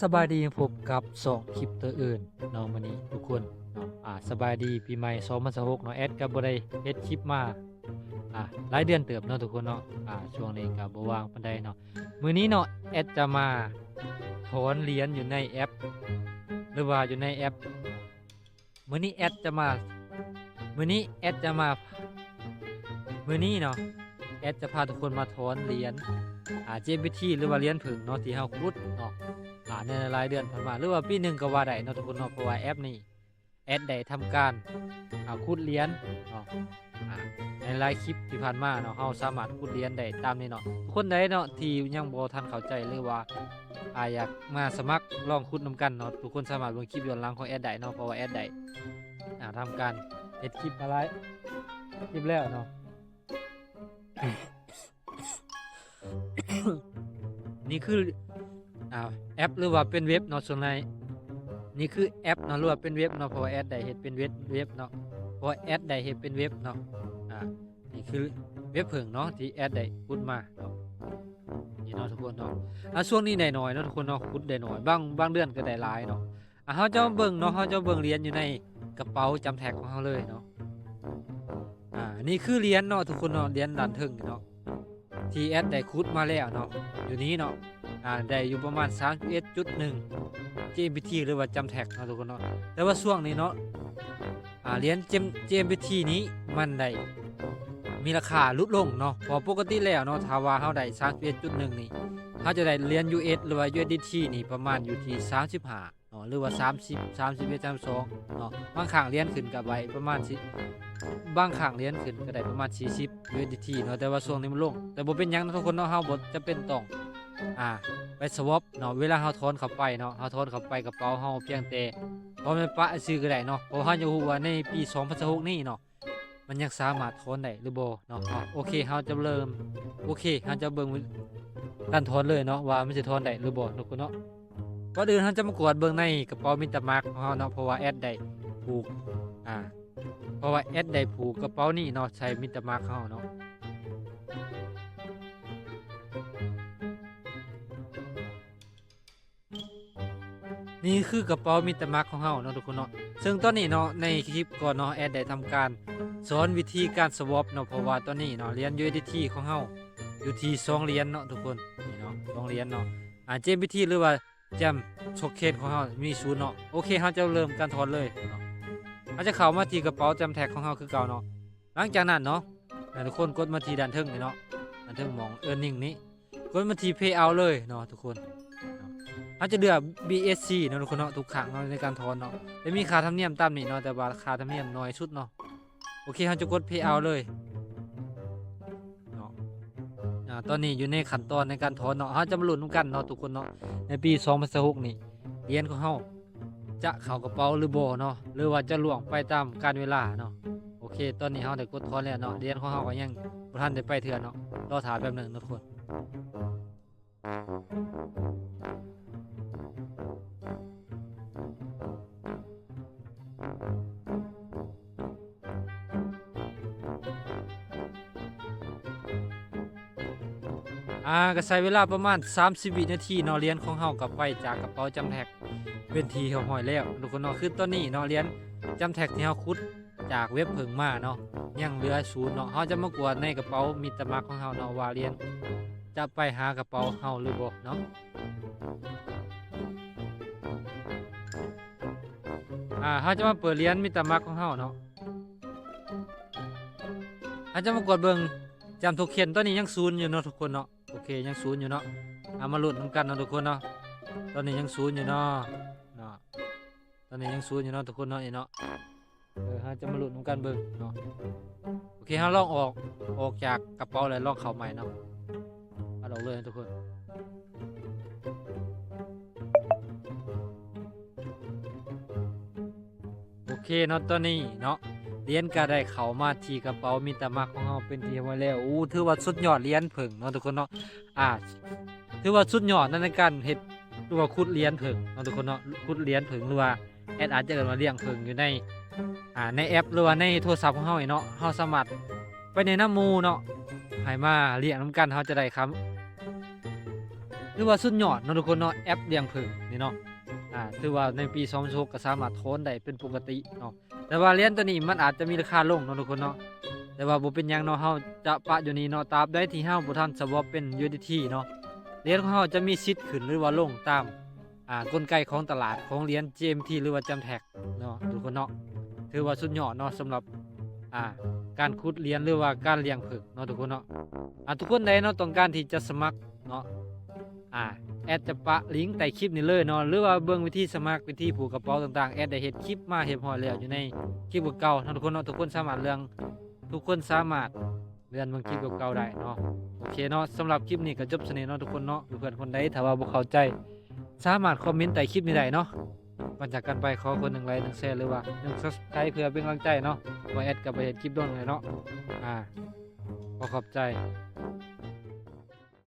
สบายดีพบกับ2คลิปตัวอื่นเนาะมื้อนี้ทุกคนเนาะสบายดีปีใหม่2026เนาะแอดก็บ่ได้เฮ็ดคลิปมาหลายเดือนเติบเนาะทุกคนเนาะช่วงนี้ก็บ่ว่างปานใดเนาะมื้อนี้เนาะแอดจะมาถอนเหรียญอยู่ในแอปหรือว่าอยู่ในแอปมื้อนี้แอดจะมามื้อนี้แอดจะมามื้อนี้เนาะแอดจะพาทุกคนมาถอนเหรียญJPT หรือว่าเหรียญผึ่งเนาะที่เฮาขุดเนาะ ในรายเดือนผ่านมาหรือว่าปีหนึ่งก็ว่าได้เนาะทุกคนเนาะเพราะว่าแอปนี้แอดได้ทำการขุดเหรียญเนาะในรายคลิปที่ผ่านมาเนาะเราสามารถขุดเหรียญได้ตามนี้เนาะคนใดเนาะที่ยังบ่ทันเข้าใจหรือว่าอยากมาสมัครลองขุดนำกันเนาะทุกคนสามารถเบิ่งคลิปย้อนหลังของแอดได้เนาะเพราะว่าแอดได้ทำการเฮ็ดคลิปมาหลายคลิปแล้วเนาะ นี่คือแอปหรือว่าเป็นเว็บเนาะส่วนในนี่คือแอปเนาะหรือว่าเป็นเว็บเนาะเพราะว่าแอดได้เฮ็ดเป็นเว็บเนาะเพราะว่าแอดได้เฮ็ดเป็นเว็บเนาะนี่คือเว็บเพิ่งเนาะที่แอดได้ขุดมาเนาะนี่เนาะทุกคนเนาะช่วงนี้ได้น้อยเนาะทุกคนเนาะขุดได้น้อยบางเดือนก็ได้หลายเนาะเฮาจะเบิ่งเนาะเฮาจะเบิ่งเหรียญอยู่ในกระเป๋าจำแท็กของเฮาเลยเนาะนี่คือเหรียญเนาะทุกคนเนาะเหรียญด้านถึงเนาะที่แอดได้ขุดมาแล้วเนาะอยู่นี้เนาะได้อยู่ประมาณ 31.1 JPT หรือว่าจำแท็กเนาะทุกคนเนาะแต่ว่าช่วงนี้เนาะเหรียญ JPT นี้มันได้มีราคาลดลงเนาะพอปกติแล้วเนาะถ้าว่าเฮาได้ 31.1 นี่เฮาจะได้เหรียญ US หรือว่า USDT นี่ประมาณอยู่ที่35เนาะหรือว่า30 31 32เนาะบางครั้งเหรียญขึ้นก็ไว้ประมาณบางครั้งเหรียญขึ้นก็ได้ประมาณ40 USDT เนาะแต่ว่าช่วงนี้มันลงแต่บ่เป็นหยังนะทุกคนเนาะเฮาบ่จะเป็นต้องไปสวอปเนาะเวลาเฮาถอนเข้าไปเนาะเฮาถอนเข้าไปกระเป๋าเฮาเพียงแต่พอมันปะซื้อก็ได้เนาะเพราะเฮาจะฮู้ว่าในปี2026นี้เนาะมันยังสามารถถอนได้หรือบ่เนาะโอเคเฮาจะเริ่มโอเคเฮาจะเบิ่งการถอนเลยเนาะว่ามันสิถอนได้หรือบ่ทุกคนเนาะก่อนอื่นเฮาจะมากวดเบิ่งในกระเป๋ามิตรมาร์คของเฮาเนาะเพราะว่าแอดได้ผูกเพราะว่าแอดได้ผูกกระเป๋านี้เนาะใช้มิตรมาร์คเฮาเนาะ นี่คือกระเป๋ามิตรมาร์คของเฮาเนาะทุกคนเนาะซึ่งตอนนี้เนาะในคลิปก่อนเนาะแอดได้ทำการสอนวิธีการสวอปเนาะเพราะว่าตอนนี้เนาะเหรียญ USDT ของเฮาอยู่ที่2เหรียญเนาะทุกคนนี่เนาะ2เหรียญเนาะJPT หรือว่าแจมโชคเคนของเฮามี0เนาะโอเคเฮาจะเริ่มการถอนเลยเนาะเฮาจะเข้ามาที่กระเป๋าแจมแท็กของเฮาคือเก่าเนาะหลังจากนั้นเนาะทุกคนกดมาที่ด้านทึ่งนี่เนาะด้านทึ่งมอง earning นี้กดมาที่ payout เลยเนาะทุกคนเขาจะเลือก BSC เนาะทุกคนเนาะทุกครั้งเนาะในการถอนเนาะจะมีค่าธรรมเนียมตามนี่เนาะแต่ว่าค่าธรรมเนียมน้อยสุดเนาะโอเคเขาจะกด Payout เลยเนาะตอนนี้อยู่ในขั้นตอนในการถอนเนาะเขาจะมาลุ้นกันเนาะทุกคนเนาะในปี2026นี่เหรียญของเขาจะเข้ากระเป๋าหรือบ่เนาะหรือว่าจะล่วงไปตามกาลเวลาเนาะโอเคตอนนี้เขาได้กดถอนแล้วเนาะเหรียญของเขาก็ยังบ่ทันได้ไปเถื่อนเนาะรอถามแป๊บนึงทุกคนก็ใช้เวลาประมาณ30 วินาทีเนาะเหรียญของเฮากลับไปจากกระเป๋าจำแท็กเป็นทีเฮาห้อยแล้วทุกคนเนาะคือตอนนี้เนาะเหรียญจำแท็กที่เฮาขุดจากเว็บเพิ่งมาเนาะยังเหลือ0เนาะเฮาจะมากวดในกระเป๋ามิตรมาร์คของเฮาเนาะว่าเหรียญจะไปหากระเป๋าเฮาหรือบ่เนาะเฮาจะมาเปิดเหรียญมิตรมาร์คของเฮาเนาะเฮาจะมากดเบิ่งจำโทเค็นตอนนี้ยัง0อยู่เนาะทุกคนเนาะโอเคยัง0อยู่เนาะมาลุ้นกันเนาะทุกคนเนาะตอนนี้ยัง0อยู่เนาะตอนนี้ยัง0อยู่เนาะทุกคนเนาะเนาะฮะจะมาลุ้นกันเบิ่งเนาะโอเคฮะลองออกจากกระเป๋าแล้วลองเข้าใหม่เนาะเอาออกเลยทุกคนโอเคเนาะตอนนี้เนาะเหรียญก็ได้เข้ามาที่กระเป๋ามิตรมาร์คของเราเป็นที่ไว้แล้วถือว่าสุดยอดเหรียญเพิ่งเนาะทุกคนเนาะถือว่าสุดยอดในการเฮ็ดหรือว่าขุดเหรียญเพิ่งเนาะทุกคนเนาะขุดเหรียญเพิ่งหรือว่าแอดอาจจะเอิ้นว่าเลี้ยงเพิ่งอยู่ในแอปหรือว่าในโทรศัพท์ของเฮาเนาะเฮาสามารถไปในน้ำหมู่เนาะให้มาเลี้ยงนำกันเฮาจะได้ครับ ถือว่าสุดยอดเนาะทุกคนเนาะแอปเลี้ยงผึ้งนี่เนาะถือว่าในปี2026ก็สามารถถอนได้เป็นปกติเนาะแต่ว่าเหรียญตัวนี้มันอาจจะมีราคาลงเนาะทุกคนเนาะแต่ว่าบ่เป็นหยังเนาะเฮาจะปะอยู่นี่เนาะตราบใดที่เฮาบ่ทันสวอปเป็น USDT เนาะเหรียญของเฮาจะมีสิทธิ์ขึ้นหรือว่าลงตามกลไกของตลาดของเหรียญ GMT หรือว่า JAMTAG เนาะทุกคนเนาะถือว่าสุดยอดเนาะสำหรับอ่าการขุดเหรียญหรือว่าการเลี้ยงผึ้งเนาะทุกคนเนาะทุกคนใดเนาะต้องการที่จะสมัครเนาะแอดจะปะลิงก์ใต้คลิปนี้เลยเนาะหรือว่าเบิ่งวิธีสมัครวิธีผูกกระเป๋าต่างๆแอดได้เฮ็ดคลิปมาเรียบร้อยแล้วอยู่ในคลิปเก่าๆเนาะทุกคนเนาะทุกคนสามารถเลื่อนเบิ่งคลิปเก่าๆได้เนาะโอเคเนาะสำหรับคลิปนี้ก็จบเสน่ห์เนาะทุกคนเนาะเพื่อนๆคนใดถ้าว่าบ่เข้าใจสามารถคอมเมนต์ใต้คลิปนี้ได้เนาะก่อนจากกันไปขอคน1 ไลค์1 แชร์หรือว่า1 Subscribe เพื่อเป็นกำลังใจเนาะว่าแอดก็บ่เฮ็ดคลิปโดนเลยเนาะขอขอบใจ